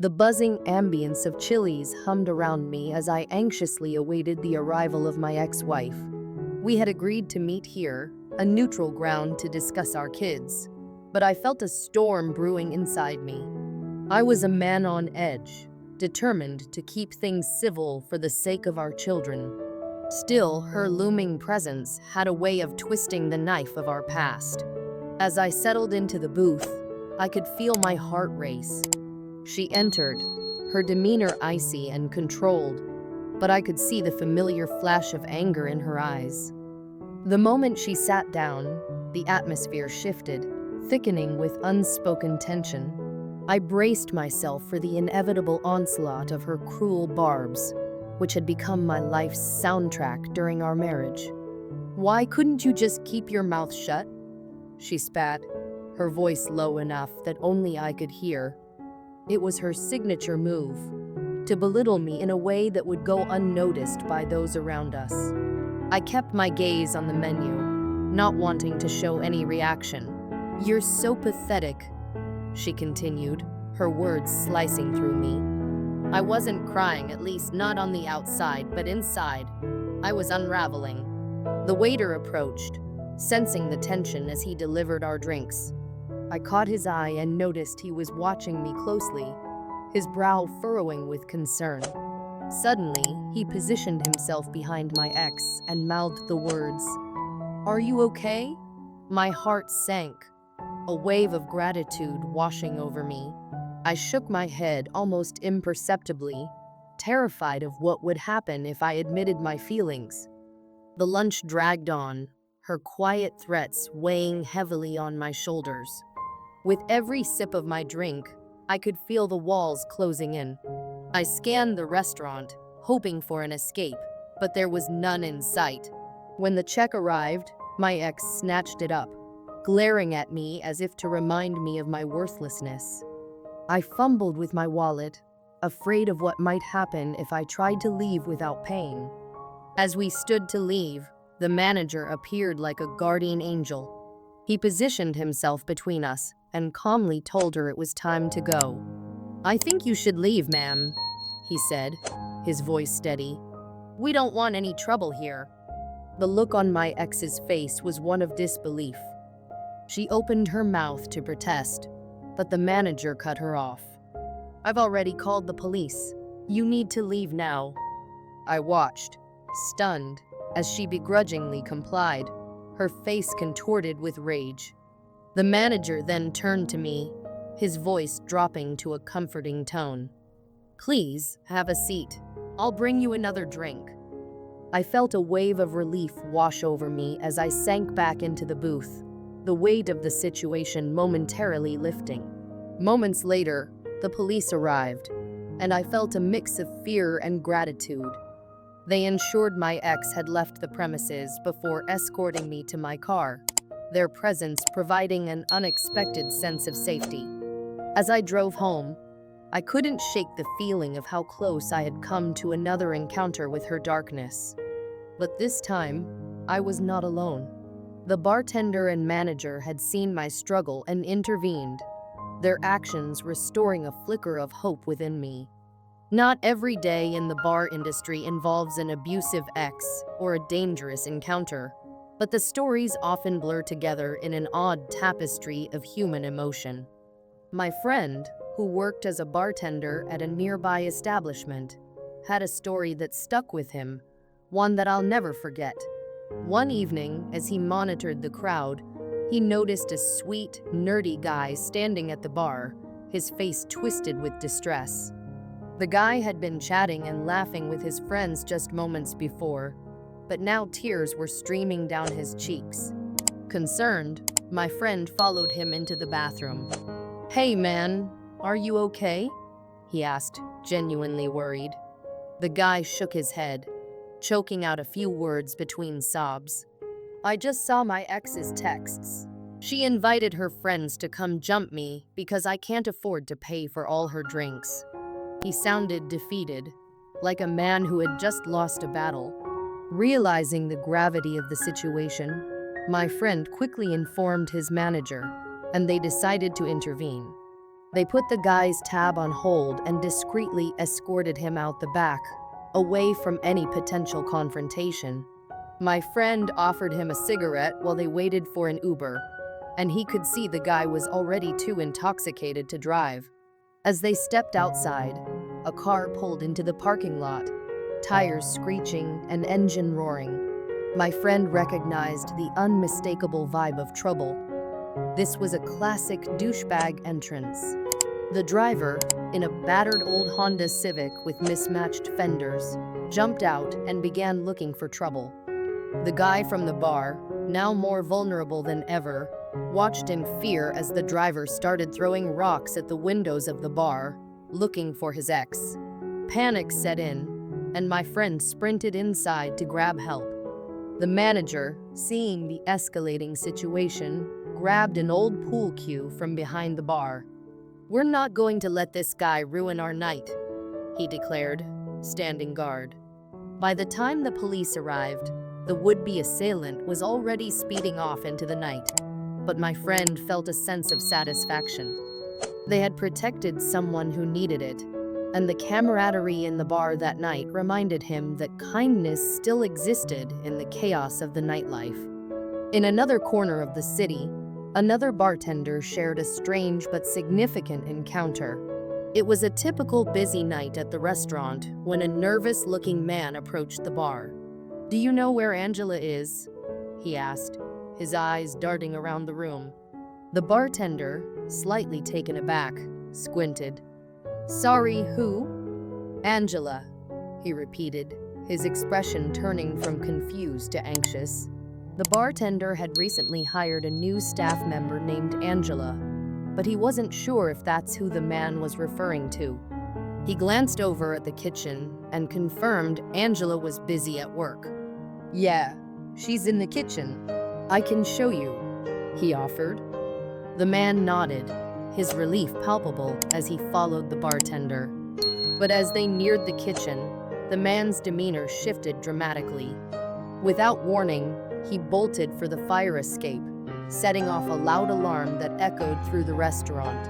The buzzing ambience of Chili's hummed around me as I anxiously awaited the arrival of my ex-wife. We had agreed to meet here, a neutral ground to discuss our kids, but I felt a storm brewing inside me. I was a man on edge, determined to keep things civil for the sake of our children. Still, her looming presence had a way of twisting the knife of our past. As I settled into the booth, I could feel my heart race. She entered, her demeanor icy and controlled, but I could see the familiar flash of anger in her eyes. The moment she sat down, the atmosphere shifted, thickening with unspoken tension. I braced myself for the inevitable onslaught of her cruel barbs, which had become my life's soundtrack during our marriage. "Why couldn't you just keep your mouth shut?" she spat, her voice low enough that only I could hear. It was her signature move, to belittle me in a way that would go unnoticed by those around us. I kept my gaze on the menu, not wanting to show any reaction. "You're so pathetic," she continued, her words slicing through me. I wasn't crying, at least not on the outside, but inside, I was unraveling. The waiter approached, sensing the tension as he delivered our drinks. I caught his eye and noticed he was watching me closely, his brow furrowing with concern. Suddenly, he positioned himself behind my ex and mouthed the words, "Are you okay?" My heart sank, a wave of gratitude washing over me. I shook my head almost imperceptibly, terrified of what would happen if I admitted my feelings. The lunch dragged on, her quiet threats weighing heavily on my shoulders. With every sip of my drink, I could feel the walls closing in. I scanned the restaurant, hoping for an escape, but there was none in sight. When the check arrived, my ex snatched it up, glaring at me as if to remind me of my worthlessness. I fumbled with my wallet, afraid of what might happen if I tried to leave without paying. As we stood to leave, the manager appeared like a guardian angel. He positioned himself between us and calmly told her it was time to go. "I think you should leave, ma'am," he said, his voice steady. "We don't want any trouble here." The look on my ex's face was one of disbelief. She opened her mouth to protest, but the manager cut her off. "I've already called the police. You need to leave now." I watched, stunned, as she begrudgingly complied, her face contorted with rage. The manager then turned to me, his voice dropping to a comforting tone. "Please, have a seat. I'll bring you another drink." I felt a wave of relief wash over me as I sank back into the booth, the weight of the situation momentarily lifting. Moments later, the police arrived, and I felt a mix of fear and gratitude. They ensured my ex had left the premises before escorting me to my car, their presence providing an unexpected sense of safety. As I drove home, I couldn't shake the feeling of how close I had come to another encounter with her darkness. But this time, I was not alone. The bartender and manager had seen my struggle and intervened, their actions restoring a flicker of hope within me. Not every day in the bar industry involves an abusive ex or a dangerous encounter, but the stories often blur together in an odd tapestry of human emotion. My friend, who worked as a bartender at a nearby establishment, had a story that stuck with him, one that I'll never forget. One evening, as he monitored the crowd, he noticed a sweet, nerdy guy standing at the bar, his face twisted with distress. The guy had been chatting and laughing with his friends just moments before, but now tears were streaming down his cheeks. Concerned, my friend followed him into the bathroom. "Hey man, are you okay?" he asked, genuinely worried. The guy shook his head, choking out a few words between sobs. "I just saw my ex's texts. She invited her friends to come jump me because I can't afford to pay for all her drinks." He sounded defeated, like a man who had just lost a battle. Realizing the gravity of the situation, my friend quickly informed his manager, and they decided to intervene. They put the guy's tab on hold and discreetly escorted him out the back, away from any potential confrontation. My friend offered him a cigarette while they waited for an Uber, and he could see the guy was already too intoxicated to drive. As they stepped outside, a car pulled into the parking lot, tires screeching and engine roaring. My friend recognized the unmistakable vibe of trouble. This was a classic douchebag entrance. The driver, in a battered old Honda Civic with mismatched fenders, jumped out and began looking for trouble. The guy from the bar, now more vulnerable than ever, watched in fear as the driver started throwing rocks at the windows of the bar, looking for his ex. Panic set in, and my friend sprinted inside to grab help. The manager, seeing the escalating situation, grabbed an old pool cue from behind the bar. "We're not going to let this guy ruin our night," he declared, standing guard. By the time the police arrived, the would-be assailant was already speeding off into the night. But my friend felt a sense of satisfaction. They had protected someone who needed it, and the camaraderie in the bar that night reminded him that kindness still existed in the chaos of the nightlife. In another corner of the city, another bartender shared a strange but significant encounter. It was a typical busy night at the restaurant when a nervous-looking man approached the bar. "Do you know where Angela is?" he asked, his eyes darting around the room. The bartender, slightly taken aback, squinted. "Sorry, who?" "Angela," he repeated, his expression turning from confused to anxious. The bartender had recently hired a new staff member named Angela, but he wasn't sure if that's who the man was referring to. He glanced over at the kitchen and confirmed Angela was busy at work. "Yeah, she's in the kitchen. I can show you," he offered. The man nodded, his relief palpable as he followed the bartender. But as they neared the kitchen, the man's demeanor shifted dramatically. Without warning, he bolted for the fire escape, setting off a loud alarm that echoed through the restaurant.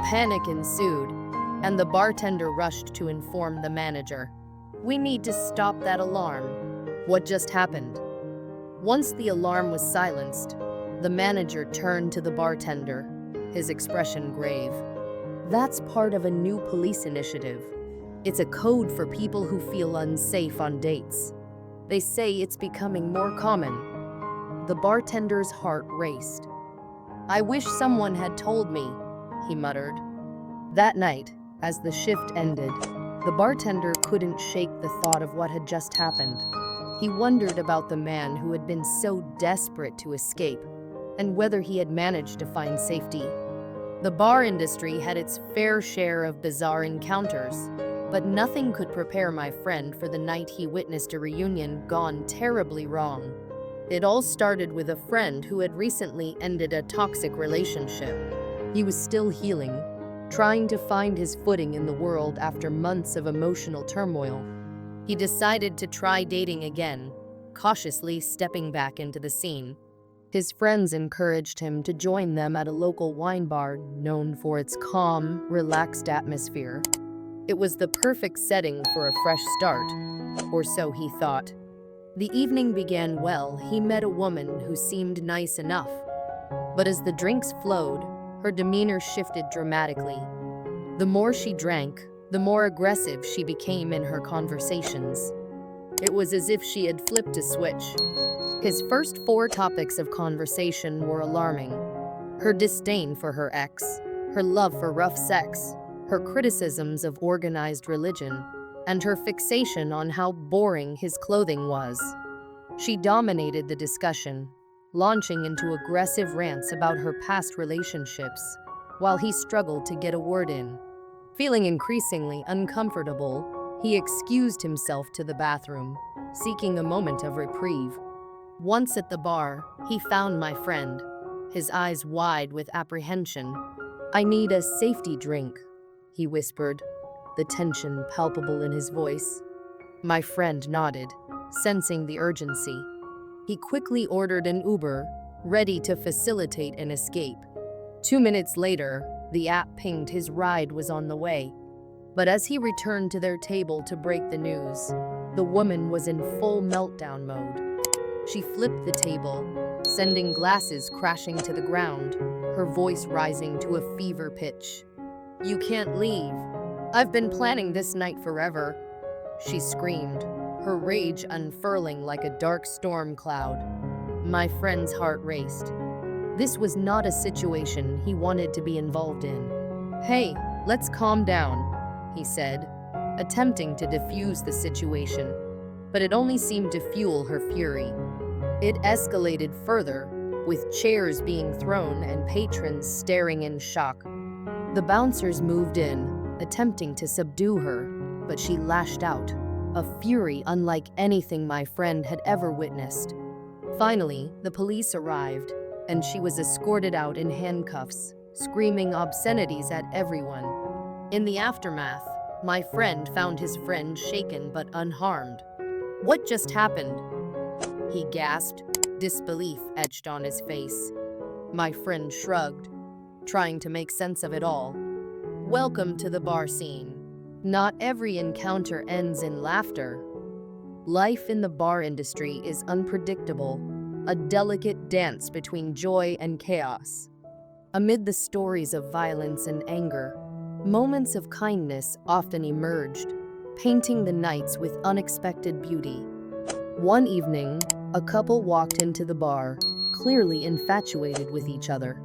Panic ensued, and the bartender rushed to inform the manager. "We need to stop that alarm." "What just happened?" Once the alarm was silenced, the manager turned to the bartender, his expression grave. "That's part of a new police initiative. It's a code for people who feel unsafe on dates. They say it's becoming more common." The bartender's heart raced. "I wish someone had told me," he muttered. That night, as the shift ended, the bartender couldn't shake the thought of what had just happened. He wondered about the man who had been so desperate to escape, and whether he had managed to find safety. The bar industry had its fair share of bizarre encounters, but nothing could prepare my friend for the night he witnessed a reunion gone terribly wrong. It all started with a friend who had recently ended a toxic relationship. He was still healing, trying to find his footing in the world after months of emotional turmoil. He decided to try dating again, cautiously stepping back into the scene. His friends encouraged him to join them at a local wine bar known for its calm, relaxed atmosphere. It was the perfect setting for a fresh start, or so he thought. The evening began well. He met a woman who seemed nice enough. But as the drinks flowed, her demeanor shifted dramatically. The more she drank, the more aggressive she became in her conversations. It was as if she had flipped a switch. His first 4 topics of conversation were alarming. Her disdain for her ex, her love for rough sex, her criticisms of organized religion, and her fixation on how boring his clothing was. She dominated the discussion, launching into aggressive rants about her past relationships, while he struggled to get a word in. Feeling increasingly uncomfortable, he excused himself to the bathroom, seeking a moment of reprieve. Once at the bar, he found my friend, his eyes wide with apprehension. "I need a safety drink," he whispered, the tension palpable in his voice. My friend nodded, sensing the urgency. He quickly ordered an Uber, ready to facilitate an escape. 2 minutes later, The app pinged his ride was on the way. But as he returned to their table to break the news, the woman was in full meltdown mode. She flipped the table, sending glasses crashing to the ground, her voice rising to a fever pitch. "You can't leave. I've been planning this night forever," she screamed, her rage unfurling like a dark storm cloud. My friend's heart raced. This was not a situation he wanted to be involved in. "Hey, let's calm down," he said, attempting to defuse the situation, but it only seemed to fuel her fury. It escalated further, with chairs being thrown and patrons staring in shock. The bouncers moved in, attempting to subdue her, but she lashed out, a fury unlike anything my friend had ever witnessed. Finally, the police arrived, and she was escorted out in handcuffs, screaming obscenities at everyone. In the aftermath, my friend found his friend shaken but unharmed. "What just happened?" he gasped, disbelief etched on his face. My friend shrugged, trying to make sense of it all. "Welcome to the bar scene. Not every encounter ends in laughter. Life in the bar industry is unpredictable, a delicate dance between joy and chaos. Amid the stories of violence and anger, moments of kindness often emerged, painting the nights with unexpected beauty. One evening, a couple walked into the bar, clearly infatuated with each other.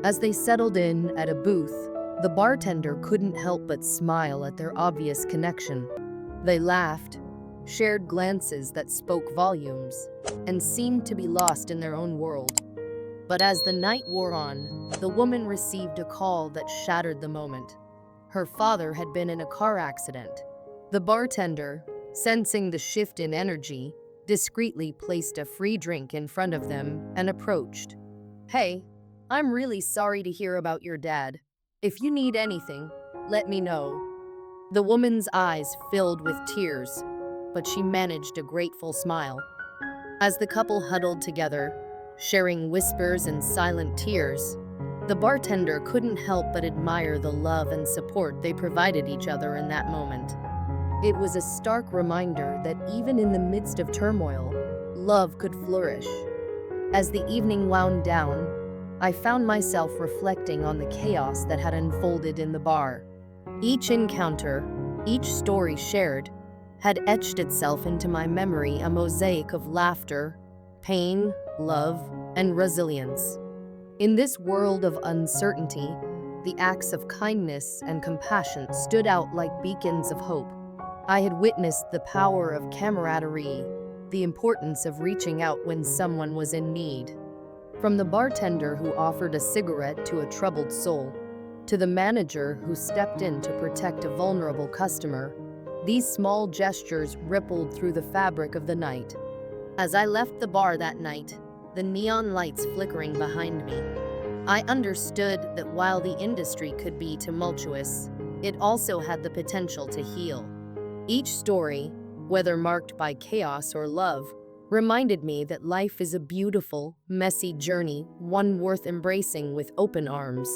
As they settled in at a booth, the bartender couldn't help but smile at their obvious connection. They laughed, shared glances that spoke volumes, and seemed to be lost in their own world. But as the night wore on, the woman received a call that shattered the moment. Her father had been in a car accident. The bartender, sensing the shift in energy, discreetly placed a free drink in front of them and approached. "Hey, I'm really sorry to hear about your dad. If you need anything, let me know." The woman's eyes filled with tears, but she managed a grateful smile. As the couple huddled together, sharing whispers and silent tears, the bartender couldn't help but admire the love and support they provided each other in that moment. It was a stark reminder that even in the midst of turmoil, love could flourish. As the evening wound down, I found myself reflecting on the chaos that had unfolded in the bar. Each encounter, each story shared, had etched itself into my memory a mosaic of laughter, pain, love, and resilience. In this world of uncertainty, the acts of kindness and compassion stood out like beacons of hope. I had witnessed the power of camaraderie, the importance of reaching out when someone was in need. From the bartender who offered a cigarette to a troubled soul, to the manager who stepped in to protect a vulnerable customer, these small gestures rippled through the fabric of the night. As I left the bar that night, the neon lights flickering behind me, I understood that while the industry could be tumultuous, it also had the potential to heal. Each story, whether marked by chaos or love, reminded me that life is a beautiful, messy journey, one worth embracing with open arms.